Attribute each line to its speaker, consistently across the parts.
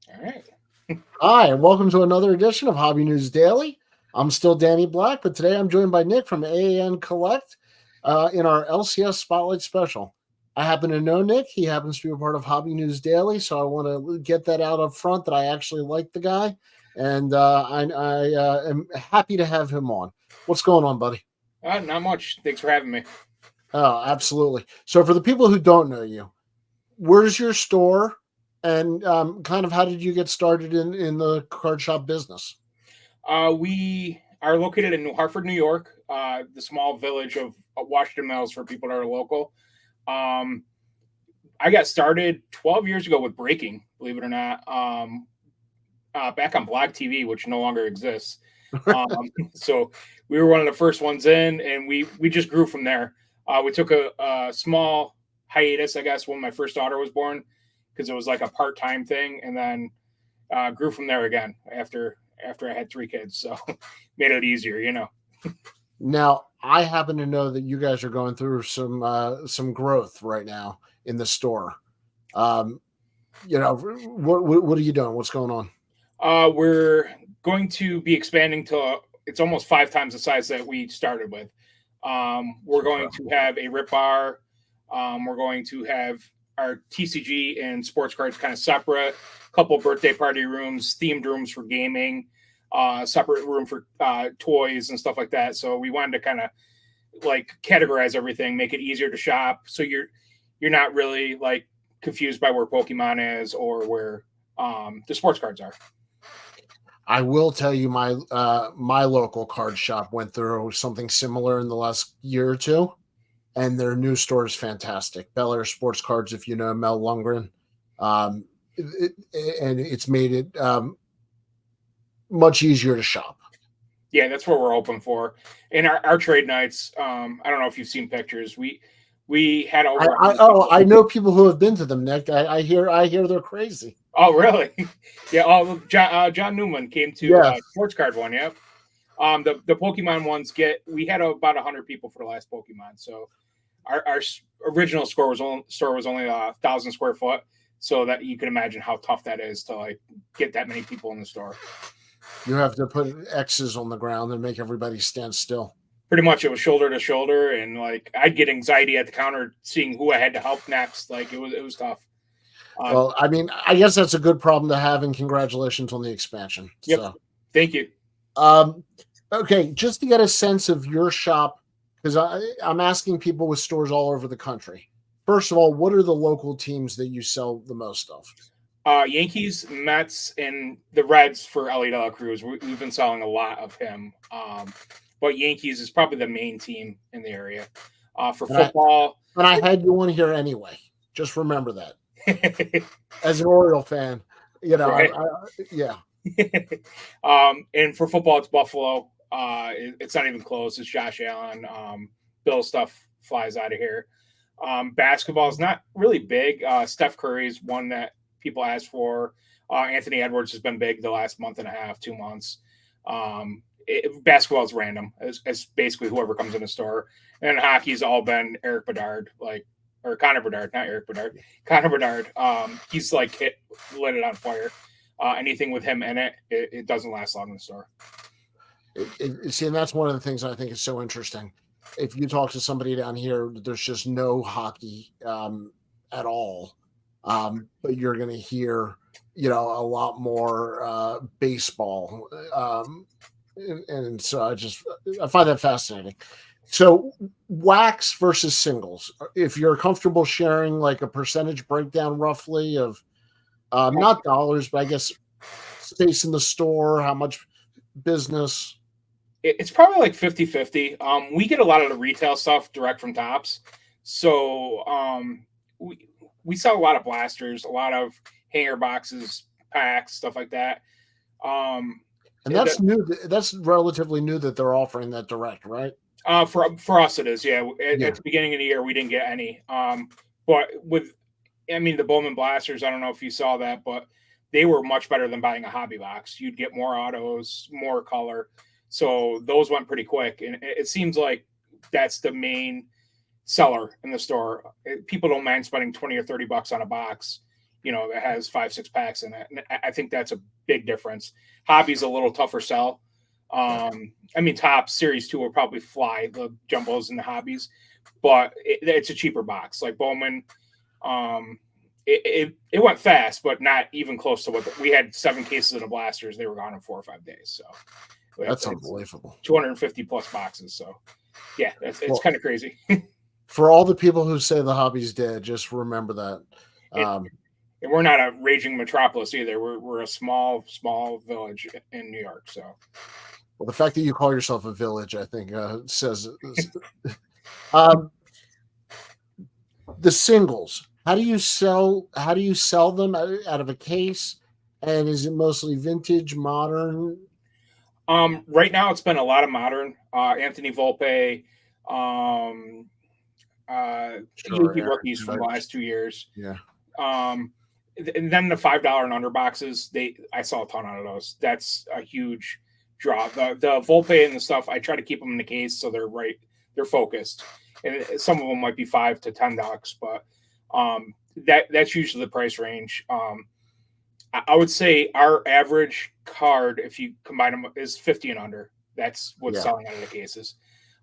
Speaker 1: All right.
Speaker 2: Hi, and welcome to another edition of Hobby News Daily. I'm still Danny Black, but today I'm joined by Nick from AAN Collect in our LCS Spotlight special. I happen to know Nick. He happens to be a part of Hobby News Daily, so I want to get that out up front that I actually like the guy, and I am happy to have him on. What's going on, buddy?
Speaker 1: Not much. Thanks for having me.
Speaker 2: Oh, absolutely. So, for the people who don't know you, where's your store, and kind of how did you get started in the card shop business?
Speaker 1: We are located in New Hartford, New York, the small village of Washington Mills for people that are local. Um, I got started 12 years ago with breaking, believe it or not, back on Blog TV, which no longer exists. So we were one of the first ones in, and we just grew from there. We took a small hiatus, I guess, when my first daughter was born, because it was like a part-time thing, and then grew from there again after I had three kids. So made it easier.
Speaker 2: Now, I happen to know that you guys are going through some growth right now in the store. Um, what are you doing? What's going on?
Speaker 1: We're going to be expanding to it's almost five times the size that we started with. We're going to have a rip bar. We're going to have our TCG and sports cards kind of separate. A couple birthday party rooms, themed rooms for gaming, separate room for toys and stuff like that. So we wanted to kind of like categorize everything, make it easier to shop. So you're not really like confused by where Pokemon is or where the sports cards are.
Speaker 2: I will tell you, my local card shop went through something similar in the last year or two, and their new store is fantastic. Bel Air Sports Cards, if you know Mel Lundgren, um, and it's made it much easier to shop.
Speaker 1: Yeah, that's what we're open for. In our trade nights, I don't know if you've seen pictures. We had over 100 people.
Speaker 2: I know people who have been to them, Nick. I hear they're crazy.
Speaker 1: Oh, really? Yeah. Oh, John Newman came to
Speaker 2: Yeah.
Speaker 1: sports card one. Yep. The Pokemon ones we had about 100 people for the last Pokemon. So our original store was only 1,000 square foot. So that you can imagine how tough that is to like get that many people in the store.
Speaker 2: You have to put X's on the ground and make everybody stand still.
Speaker 1: Pretty much it was shoulder to shoulder, and like I'd get anxiety at the counter seeing who I had to help next. Like it was tough.
Speaker 2: Well, I mean, I guess that's a good problem to have, and congratulations on the expansion.
Speaker 1: Yep.
Speaker 2: So,
Speaker 1: Thank you.
Speaker 2: um, okay, just to get a sense of your shop, because I'm asking people with stores all over the country. First of all, what are the local teams that you sell the most of?
Speaker 1: Yankees, Mets, and the Reds for Ellie De La Cruz. We've been selling a lot of him. But Yankees is probably the main team in the area. For football.
Speaker 2: And I had you on here anyway. Just remember that. As an Oriole fan,
Speaker 1: Right.
Speaker 2: Yeah.
Speaker 1: And for football, it's Buffalo. It's not even close. It's Josh Allen. Bill stuff flies out of here. Basketball is not really big. Steph Curry is one that people ask for. Anthony Edwards has been big the last month and a half, 2 months. Basketball is random. It's basically whoever comes in the store. And hockey's all been Eric Bedard, or Connor Bedard, not Eric Bedard. Connor Bedard. He's like lit it on fire. Anything with him in it doesn't last long in the store.
Speaker 2: See, and that's one of the things I think is so interesting. If you talk to somebody down here, there's just no hockey at all. But you're going to hear, a lot more baseball. And so I find that fascinating. So wax versus singles, if you're comfortable sharing like a percentage breakdown roughly of not dollars, but I guess space in the store, how much business.
Speaker 1: It's probably like 50-50. We get a lot of the retail stuff direct from Tops. So we sell a lot of blasters, a lot of hanger boxes, packs, stuff like that.
Speaker 2: And that's new. That's relatively new that they're offering that direct, right?
Speaker 1: For us, it is. Yeah. At the beginning of the year, we didn't get any. But the Bowman blasters, I don't know if you saw that, but they were much better than buying a hobby box. You'd get more autos, more color. So those went pretty quick. And it seems like that's the main seller in the store. People don't mind spending $20 or $30 on a box, that has 5-6 packs in it. And I think that's a big difference. Hobby's a little tougher sell. Top Series 2 will probably fly the jumbos and the hobbies, but it's a cheaper box. Like Bowman, it went fast, but not even close to what we had. 7 cases of the blasters. They were gone in 4 or 5 days. So
Speaker 2: that's unbelievable.
Speaker 1: 250 plus boxes. So yeah, it's kind of crazy.
Speaker 2: For all the people who say the hobby's dead, just remember that.
Speaker 1: And we're not a raging metropolis either. We're a small village in New York. So,
Speaker 2: well, the fact that you call yourself a village, I think, says the singles. How do you sell them out of a case? And is it mostly vintage, modern?
Speaker 1: Right now, it's been a lot of modern. Anthony Volpe, rookies from the last 2 years.
Speaker 2: Yeah.
Speaker 1: And then the $5 and under boxes, I saw a ton out of those. That's a huge draw. The Volpe and the stuff, I try to keep them in the case so they're focused. And some of them might be $5 to $10, but that's usually the price range. I would say our average card, if you combine them, is 50 and under. That's what's selling out of the cases.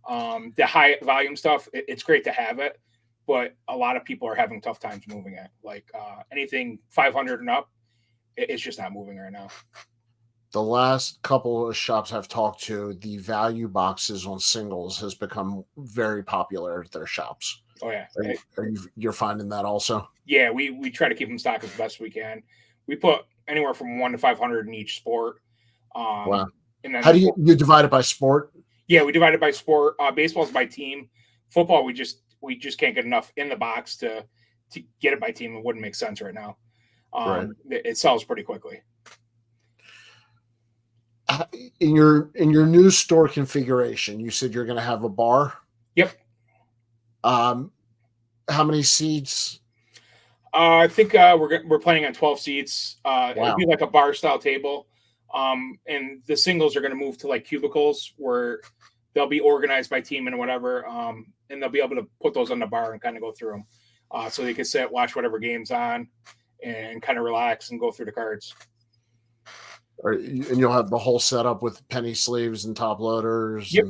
Speaker 1: The high volume stuff, it's great to have it, but a lot of people are having tough times moving it. Like anything 500 and up, it's just not moving right now.
Speaker 2: The last couple of shops I've talked to, the value boxes on singles has become very popular at their shops.
Speaker 1: Oh yeah,
Speaker 2: you're finding that also?
Speaker 1: Yeah, we try to keep them stocked as best we can. We put anywhere from 1 to 500 in each sport.
Speaker 2: Wow.
Speaker 1: And then
Speaker 2: how do you divide it by sport?
Speaker 1: Yeah, we divide it by sport. Baseball's by team. Football, we just can't get enough in the box to get it by team. It wouldn't make sense right now.
Speaker 2: Right.
Speaker 1: It sells pretty quickly.
Speaker 2: In your new store configuration, you said you're going to have a bar.
Speaker 1: Yep.
Speaker 2: How many seats?
Speaker 1: I think we're planning on 12 seats.
Speaker 2: Wow.
Speaker 1: It'll be like a bar style table. And the singles are going to move to like cubicles where they'll be organized by team and whatever. And they'll be able to put those on the bar and kind of go through them. So they can sit, watch whatever game's on and kind of relax and go through the cards.
Speaker 2: And you'll have the whole setup with penny sleeves and top loaders.
Speaker 1: Yep.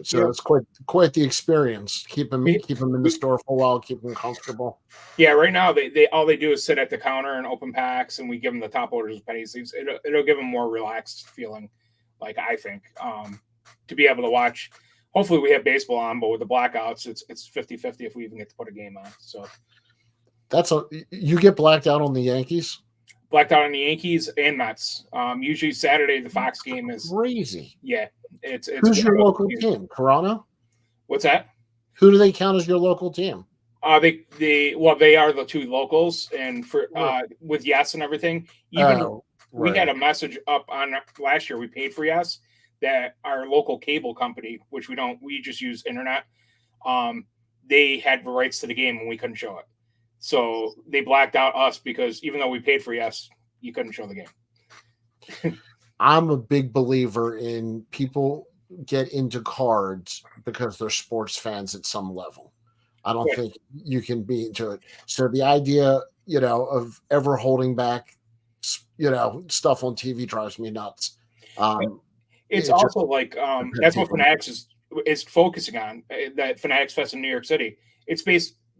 Speaker 2: So it's quite the experience. Keep them in the store for a while, keep them comfortable.
Speaker 1: Yeah, right now they all they do is sit at the counter and open packs, and we give them the top loaders with penny sleeves. It'll give them more relaxed feeling, like I think, to be able to watch. Hopefully we have baseball on, but with the blackouts, it's 50-50 if we even get to put a game on. So
Speaker 2: you get blacked out on the Yankees?
Speaker 1: Blacked out on the Yankees and Mets. Usually Saturday the Fox game is
Speaker 2: crazy.
Speaker 1: Yeah, it's
Speaker 2: who's your local team? Toronto?
Speaker 1: What's that?
Speaker 2: Who do they count as your local team?
Speaker 1: They are the two locals, and for with Yes and everything. Even we had a message up on last year. We paid for Yes that our local cable company, which we just use internet. They had the rights to the game and we couldn't show it. So they blacked out us because even though we paid for Yes, you couldn't show the game.
Speaker 2: I'm a big believer in people get into cards because they're sports fans at some level. I don't think you can be into it. So the idea, of ever holding back, stuff on TV drives me nuts.
Speaker 1: It's also like that's what Fanatics is focusing on. That Fanatics Fest in New York City.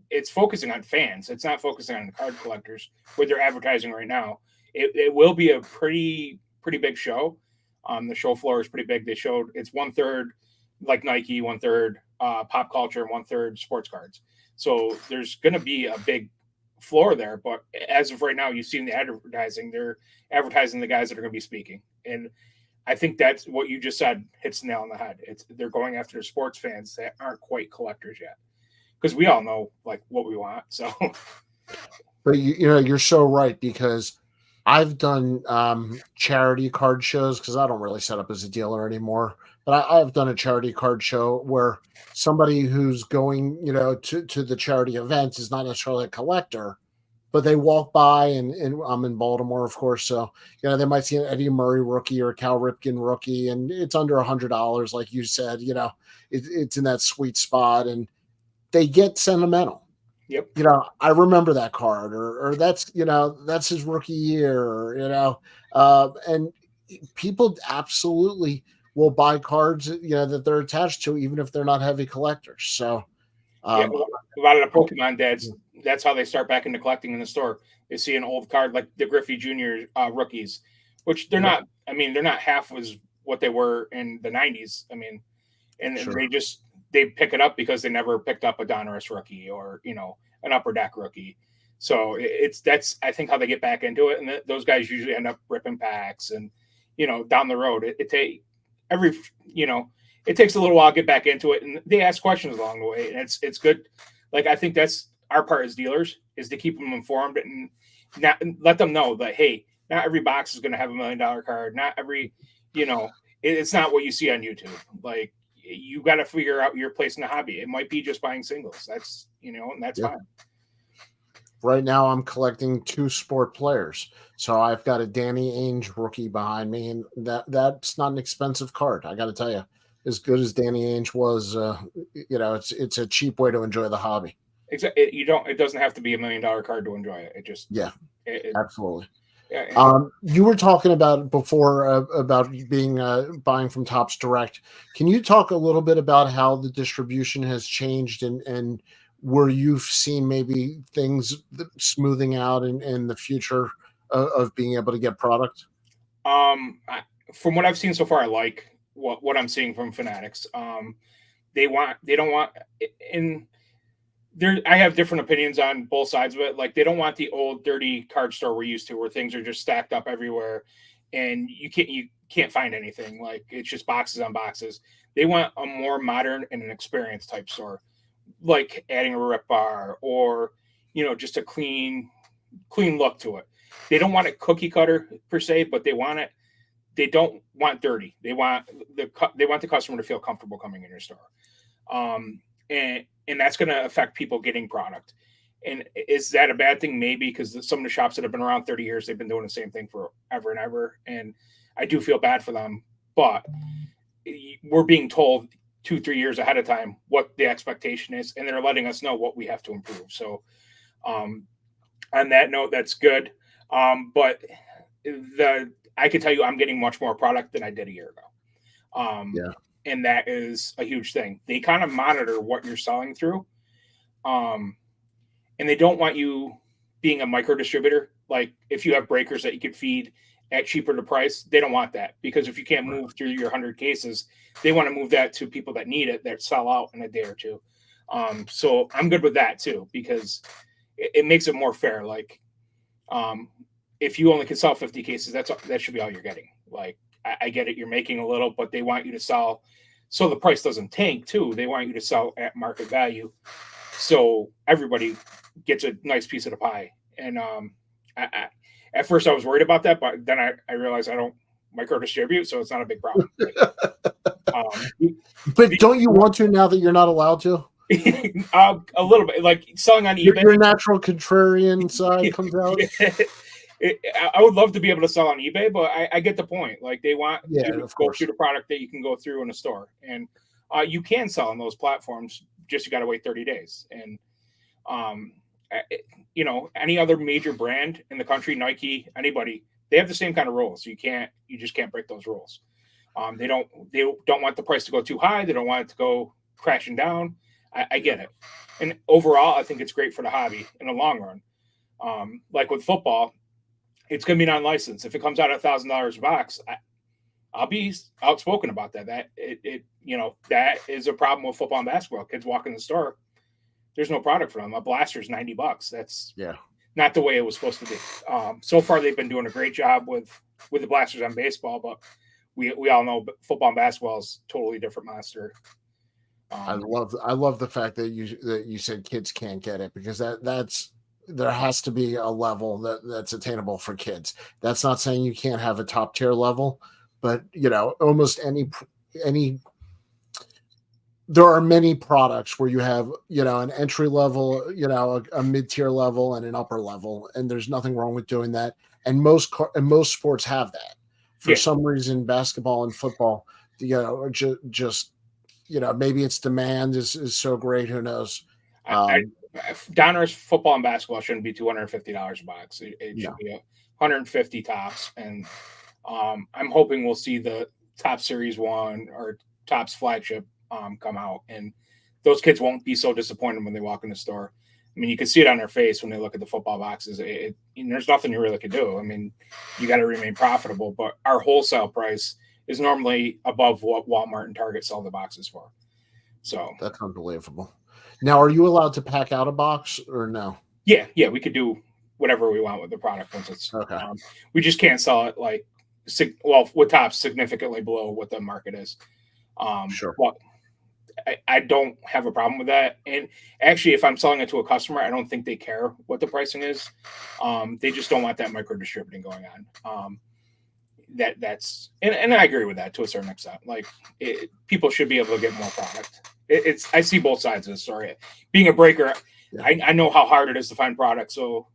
Speaker 1: It's focusing on fans. It's not focusing on card collectors with their advertising right now. It will be a pretty big show. The show floor is pretty big. They showed it's 1/3 like Nike, 1/3 pop culture, and 1/3 sports cards. So there's going to be a big floor there. But as of right now, you've seen the advertising. They're advertising the guys that are going to be speaking. And I think that's what you just said hits the nail on the head. They're going after the sports fans that aren't quite collectors yet. Because we all know like what we want. So,
Speaker 2: but you're so right, because I've done charity card shows because I don't really set up as a dealer anymore. But I've done a charity card show where somebody who's going, to the charity event is not necessarily a collector, but they walk by and I'm in Baltimore, of course. So, they might see an Eddie Murray rookie or a Cal Ripken rookie, and it's under $100, like you said. It's in that sweet spot, and they get sentimental.
Speaker 1: Yep.
Speaker 2: I remember that card, or that's, that's his rookie year, or, and people absolutely will buy cards, that they're attached to, even if they're not heavy collectors. So,
Speaker 1: Yeah,
Speaker 2: um,
Speaker 1: a lot of the Pokemon dads, that's how they start back into collecting in the store. They see an old card like the Griffey Jr. Rookies, which they're
Speaker 2: yep,
Speaker 1: not. I mean, they're not half as what they were in the '90s. I mean, and
Speaker 2: sure.
Speaker 1: they pick it up because they never picked up a Donruss rookie or an Upper Deck rookie. So that's I think how they get back into it, and those guys usually end up ripping packs, and down the road it take every it takes a little while to get back into it, and they ask questions along the way, and it's good. Like I think that's our part as dealers is to keep them informed and not let them know that hey, not every box is going to have $1 million card. Not every, it's not what you see on YouTube. Like you got to figure out your place in the hobby. It might be just buying singles. That's and that's
Speaker 2: Yeah.
Speaker 1: fine.
Speaker 2: Right now, I'm collecting 2 sport players. So I've got a Danny Ainge rookie behind me, and that's not an expensive card. I got to tell you, as good as Danny Ainge was, it's a cheap way to enjoy the hobby.
Speaker 1: It doesn't have to be $1 million card to enjoy it. It just
Speaker 2: Yeah,
Speaker 1: it,
Speaker 2: absolutely.
Speaker 1: it,
Speaker 2: You were talking about before about being buying from Tops Direct. Can you talk a little bit about how the distribution has changed, and where you've seen maybe things smoothing out in the future of being able to get product?
Speaker 1: from what I've seen so far, I like what I'm seeing from Fanatics. They don't want in there. I have different opinions on both sides of it. Like they don't want the old dirty card store we're used to, where things are just stacked up everywhere, and you can't find anything. Like it's just boxes on boxes. They want a more modern and an experience type store, like adding a rip bar or just a clean look to it. They don't want it cookie cutter per se, but they don't want dirty. They want the customer to feel comfortable coming in your store, and that's going to affect people getting product. And is that a bad thing? Maybe because some of the shops that have been around 30 years, they've been doing the same thing for ever and ever. And I do feel bad for them, but we're being told 2-3 years ahead of time what the expectation is, and they're letting us know what we have to improve. So, um, on that note, that's good. But I can tell you, I'm getting much more product than I did a year ago.
Speaker 2: Yeah,
Speaker 1: And that is a huge thing. They kind of monitor what you're selling through. Um, and they don't want you being a micro distributor. Like if you have breakers that you could feed at cheaper to price, they don't want that because if you can't move through your 100 cases, they want to move that to people that need it that sell out in a day or two. So I'm good with that too because it makes it more fair. Like um, if you only can sell 50 cases, that should be all you're getting. Like I get it, you're making a little, but they want you to sell so the price doesn't tank too. They want you to sell at market value, so everybody gets a nice piece of the pie. And at first I was worried about that, but then I realized I don't micro distribute, so it's not a big problem.
Speaker 2: but don't you want to now that you're not allowed to?
Speaker 1: A little bit, like selling on eBay.
Speaker 2: Your natural contrarian side comes out.
Speaker 1: I would love to be able to sell on eBay, but I get the point. Like they want you to
Speaker 2: Of
Speaker 1: go
Speaker 2: course.
Speaker 1: through the product that you can go through in a store, and you can sell on those platforms. Just you got to wait 30 days. And um, any other major brand in the country, Nike, anybody, they have the same kind of rules. You just can't break those rules. They don't want the price to go too high. They don't want it to go crashing down. I get it, and overall, I think it's great for the hobby in the long run. Like with football, it's going to be non-licensed. If it comes out at $1,000 a box, I'll be outspoken about that. That is a problem with football and basketball. Kids walk in the store, there's no product for them. A blaster's $90. That's not the way it was supposed to be. So far, they've been doing a great job with the blasters on baseball, but we all know football and basketball is totally different monster.
Speaker 2: I love the fact that you said kids can't get it, because that's there has to be a level that's attainable for kids. That's not saying you can't have a top tier level, but almost any there are many products where you have an entry level, a mid tier level, and an upper level, and there's nothing wrong with doing that. And most sports have that. For some reason, basketball and football, just maybe its demand is so great. Who knows?
Speaker 1: Donruss football and basketball shouldn't be $250 a box. It should
Speaker 2: No.
Speaker 1: be 150 tops, and I'm hoping we'll see the Top Series 1 or Topps flagship come out, and those kids won't be so disappointed when they walk in the store. I mean, you can see it on their face when they look at the football boxes. There's nothing you really could do. I mean, you got to remain profitable, but our wholesale price is normally above what Walmart and Target sell the boxes for. So
Speaker 2: That's unbelievable. Now, are you allowed to pack out a box or no?
Speaker 1: yeah, we could do whatever we want with the product once it's.
Speaker 2: Okay.
Speaker 1: We just can't sell it like with tops significantly below what the market is.
Speaker 2: Sure.
Speaker 1: Well, I don't have a problem with that. And actually, if I'm selling it to a customer, I don't think they care what the pricing is. They just don't want that micro distributing going on. That's and I agree with that to a certain extent. Like people should be able to get more product. I see both sides of the story. Being a breaker,
Speaker 2: Yeah.
Speaker 1: I know how hard it is to find product. So,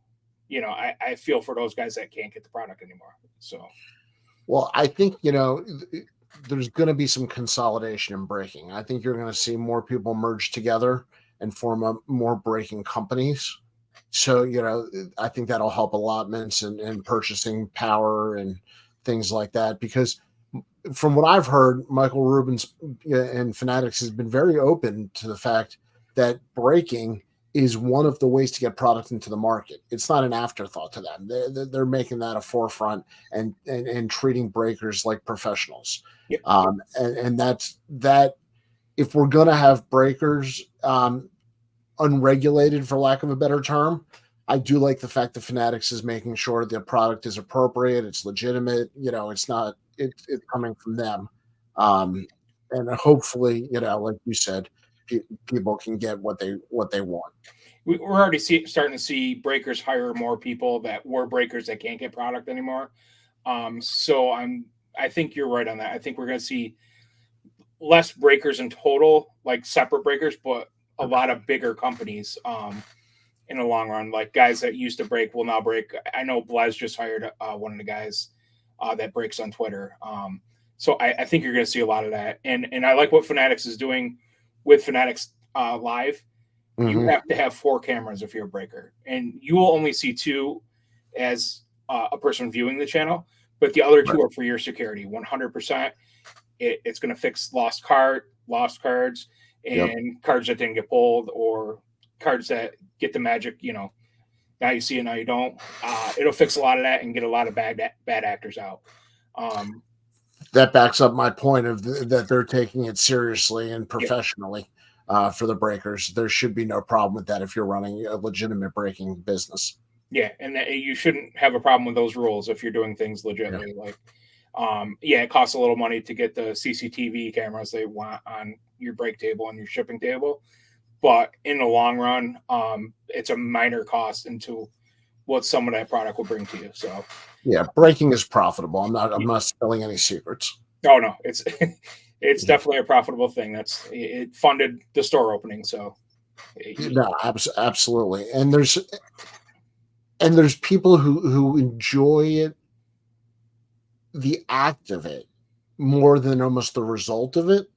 Speaker 1: I feel for those guys that can't get the product anymore. So,
Speaker 2: well, I think, there's going to be some consolidation in breaking. I think you're going to see more people merge together and form more breaking companies. So, I think that'll help allotments and purchasing power and things like that. Because from what I've heard, Michael Rubin's and Fanatics has been very open to the fact that breaking is one of the ways to get product into the market. It's not an afterthought to them. They're making that a forefront and treating breakers like professionals.
Speaker 1: Yep.
Speaker 2: And that's that. If we're going to have breakers unregulated, for lack of a better term, I do like the fact that Fanatics is making sure the product is appropriate, it's legitimate. It's not it's coming from them, and hopefully, like you said, people can get what they want.
Speaker 1: we're already starting to see breakers hire more people that were breakers that can't get product anymore. So I think you're right on that. I think we're going to see less breakers in total, like separate breakers, but a lot of bigger companies in the long run. Like guys that used to break will now break. I know Blaz just hired one of the guys that breaks on Twitter. So I think you're going to see a lot of that. And I like what Fanatics is doing with Fanatics Live. You have to have 4 cameras if you're a breaker, and you will only see 2 as a person viewing the channel, but the other 2 are for your security. 100%. It's going to fix lost cards, and cards that didn't get pulled, or cards that get the magic. Now you see it, now you don't. It'll fix a lot of that and get a lot of bad actors out.
Speaker 2: That backs up my point of that they're taking it seriously and professionally. For the breakers, there should be no problem with that if you're running a legitimate breaking business.
Speaker 1: Yeah, and you shouldn't have a problem with those rules if you're doing things legitimately. Like, it costs a little money to get the CCTV cameras they want on your break table and your shipping table, but in the long run, it's a minor cost into what some of that product will bring to you. So,
Speaker 2: yeah, breaking is profitable. I'm not spilling any secrets.
Speaker 1: Oh no, it's definitely a profitable thing. It funded the store opening. So,
Speaker 2: no, absolutely. And there's people who enjoy it, the act of it, more than almost the result of it.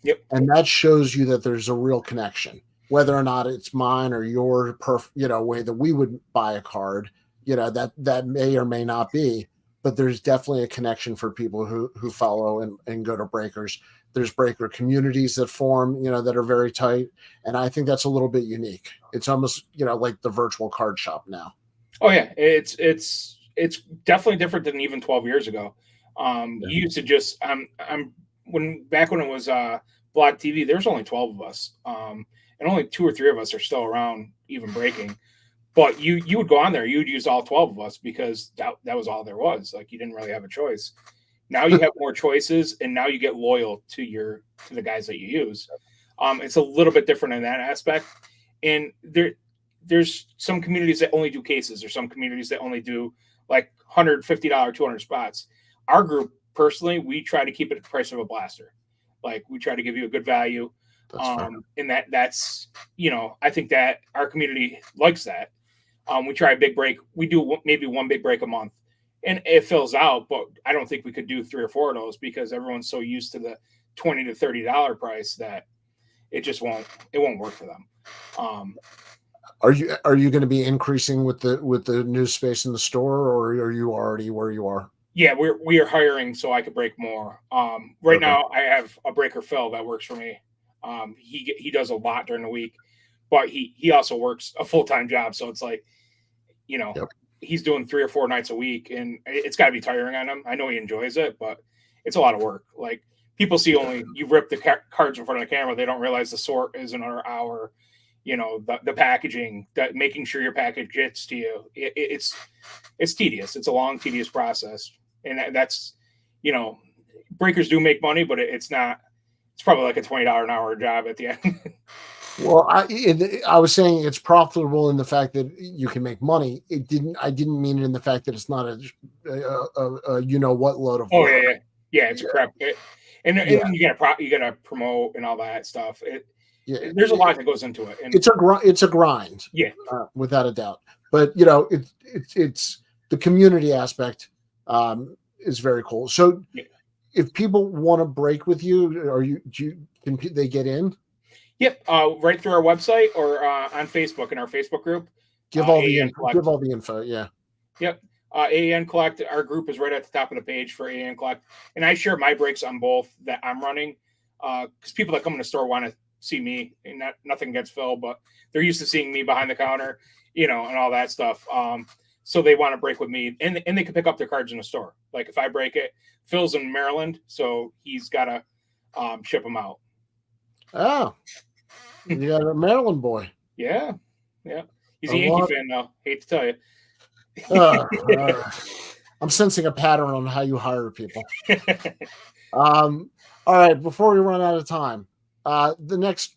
Speaker 1: Yep.
Speaker 2: And that shows you that there's a real connection, whether or not it's mine or your way that we would buy a card. That may or may not be, but there's definitely a connection for people who follow and go to breakers. There's breaker communities that form, that are very tight. And I think that's a little bit unique. It's almost, like the virtual card shop now.
Speaker 1: Oh yeah. It's definitely different than even 12 years ago. You used to just, back when it was Blog TV, there's only 12 of us. And only 2 or 3 of us are still around even breaking. But you would go on there, you would use all 12 of us because that was all there was. Like you didn't really have a choice. Now you have more choices, and now you get loyal to the guys that you use. It's a little bit different in that aspect. And there's some communities that only do cases, or some communities that only do like $150, 200 spots. Our group, personally, we try to keep it at the price of a blaster. Like we try to give you a good value. And that's I think that our community likes that. We try a big break. We do maybe one big break a month, and it fills out. But I don't think we could do 3 or 4 of those because everyone's so used to the $20 to $30 price that it just won't work for them.
Speaker 2: Are you going to be increasing with the new space in the store, or are you already where you are?
Speaker 1: Yeah, we are hiring so I could break more. Right
Speaker 2: Okay.
Speaker 1: now I have a breaker Phil that works for me. He does a lot during the week, but he also works a full-time job, so it's like, you know,
Speaker 2: Yep.
Speaker 1: he's doing 3 or 4 nights a week, and it's got to be tiring on him. I know he enjoys it, but it's a lot of work. Like, people see only you rip the cards in front of the camera, they don't realize the sort is another hour. You know, the packaging, that making sure your package gets to you. It's tedious. It's a long, tedious process, and that's, you know, breakers do make money, but it's not. It's probably like a $20 an hour job at the end.
Speaker 2: Well, I was saying it's profitable in the fact that you can make money. I didn't mean it in the fact that it's not a you know what load of
Speaker 1: Oh yeah,
Speaker 2: work.
Speaker 1: yeah, yeah. It's a
Speaker 2: Yeah,
Speaker 1: crap. And
Speaker 2: yeah,
Speaker 1: you gotta promote and all that stuff.
Speaker 2: yeah.
Speaker 1: There's a lot that goes into it, and
Speaker 2: It's a grind,
Speaker 1: yeah,
Speaker 2: without a doubt. But it's the community aspect is very cool. So
Speaker 1: yeah.
Speaker 2: if people want to break with you, can they get in?
Speaker 1: Yep. Right through our website or on Facebook in our Facebook group, AAN
Speaker 2: Give
Speaker 1: Collect.
Speaker 2: all the info. Yeah.
Speaker 1: Yep. AAN Collect. Our group is right at the top of the page for AAN Collect, and I share my breaks on both that I'm running, because people that come in the store want to see me, and nothing against Phil, but they're used to seeing me behind the counter, you know, and all that stuff. So they want to break with me, and they can pick up their cards in the store. Like, if I break it, Phil's in Maryland, so he's got to ship them out.
Speaker 2: Oh, you got a Maryland boy.
Speaker 1: Yeah, yeah. He's
Speaker 2: A
Speaker 1: a Yankee
Speaker 2: lot.
Speaker 1: fan, though. Hate to tell you.
Speaker 2: Uh, uh, I'm sensing a pattern on how you hire people. All right. Before we run out of time, the next,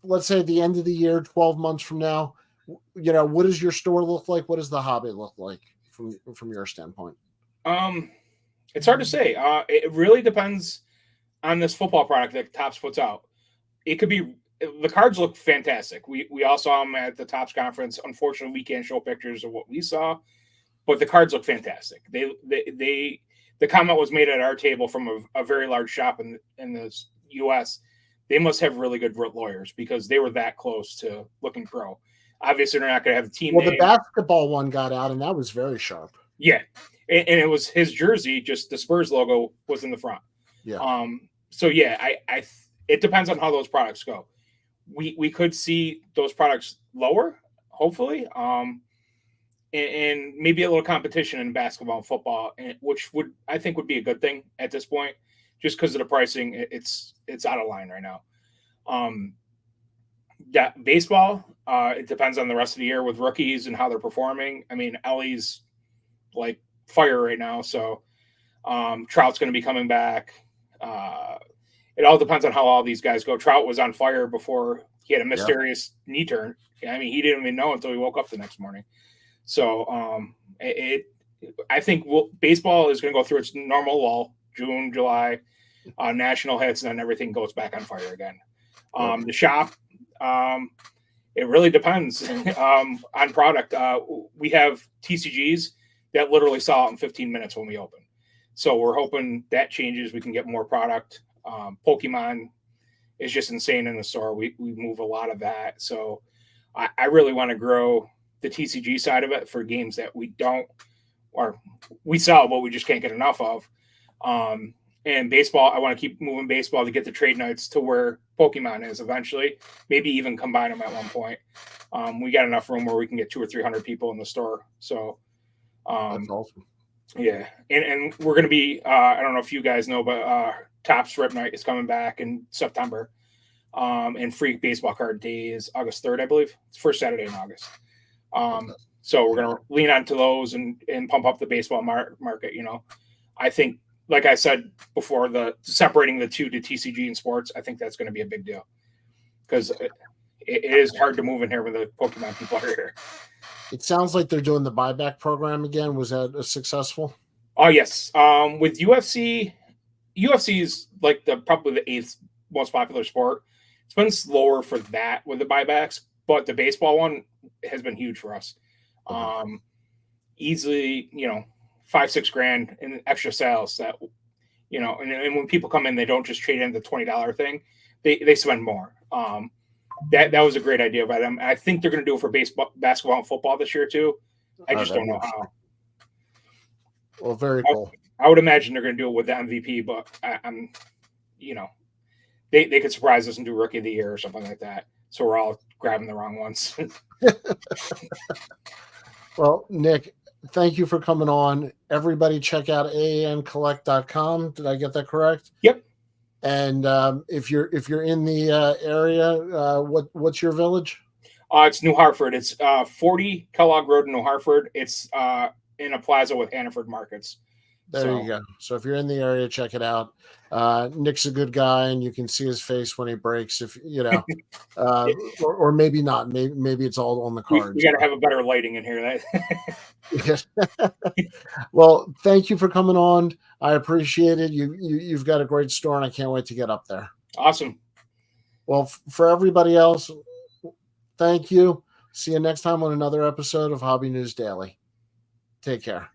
Speaker 2: let's say, the end of the year, 12 months from now, what does your store look like? What does the hobby look like from your standpoint?
Speaker 1: um, it's hard to say. It really depends on this football product that Topps puts out. It could be, the cards look fantastic. We all saw them at the Topps conference. Unfortunately, we can't show pictures of what we saw, but the cards look fantastic. The comment was made at our table from a very large shop in the U.S. They must have really good lawyers because they were that close to looking pro. Obviously, they're not going to have the team
Speaker 2: Well, the
Speaker 1: name.
Speaker 2: basketball one got out, and that was very sharp.
Speaker 1: Yeah, and it was his jersey. Just the Spurs logo was in the front.
Speaker 2: Yeah.
Speaker 1: So yeah, it depends on how those products go. We could see those products lower, hopefully. And maybe a little competition in basketball and football, which I think would be a good thing at this point, just because of the pricing. It's out of line right now. That baseball, it depends on the rest of the year with rookies and how they're performing. I mean, Ellie's like fire right now, so Trout's going to be coming back. It all depends on how all these guys go. Trout was on fire before he had a mysterious knee turn. I mean, he didn't even know until he woke up the next morning. So I think baseball is going to go through its normal lull, June, July, national hits, and then everything goes back on fire again. The shop, it really depends on product. We have TCGs that literally sell out in 15 minutes when we open. So we're hoping that changes. We can get more product. Pokemon is just insane in the store. We move a lot of that. So I really want to grow the TCG side of it for games that we don't, or we sell, but we just can't get enough of. And baseball, I want to keep moving baseball to get the trade nights to where Pokemon is eventually, maybe even combine them at one point. We got enough room where we can get 200 or 300 people in the store. So
Speaker 2: That's awesome.
Speaker 1: yeah. And we're going to be, I don't know if you guys know, but Topps Rip Night is coming back in September. And free baseball card day is August 3rd, I believe. It's first Saturday in August. So we're going to lean onto those and pump up the baseball market. I think, like I said before, the separating the two to TCG and sports, I think that's going to be a big deal because it is hard to move in here when the Pokemon people are here.
Speaker 2: It sounds like they're doing the buyback program again. Was that successful?
Speaker 1: Oh yes. With UFC is like probably the 8th most popular sport. It's been slower for that with the buybacks, but the baseball one has been huge for us. Easily, $5-6 grand in extra sales that, and when people come in, they don't just trade in the $20 thing. They spend more. That was a great idea by them. I think they're going to do it for basketball, and football this year too. I just don't know how.
Speaker 2: Well, very cool.
Speaker 1: I would imagine they're going to do it with the MVP, but I'm, they could surprise us and do Rookie of the Year or something like that. So we're all grabbing the wrong ones.
Speaker 2: Well, Nick, thank you for coming on. Everybody check out AANCollect.com. Did I get that correct?
Speaker 1: Yep.
Speaker 2: And if you're in the area, what's your village?
Speaker 1: It's New Hartford. It's 40 Kellogg Road in New Hartford. It's in a plaza with Hannaford Markets.
Speaker 2: There you go. So if you're in the area, check it out. Nick's a good guy, and you can see his face when he breaks. If or maybe not. Maybe it's all on the cards.
Speaker 1: We got to have a better lighting in here.
Speaker 2: Well, thank you for coming on. I appreciate it. You've got a great store, and I can't wait to get up there.
Speaker 1: Awesome.
Speaker 2: Well, for everybody else, thank you. See you next time on another episode of Hobby News Daily. Take care.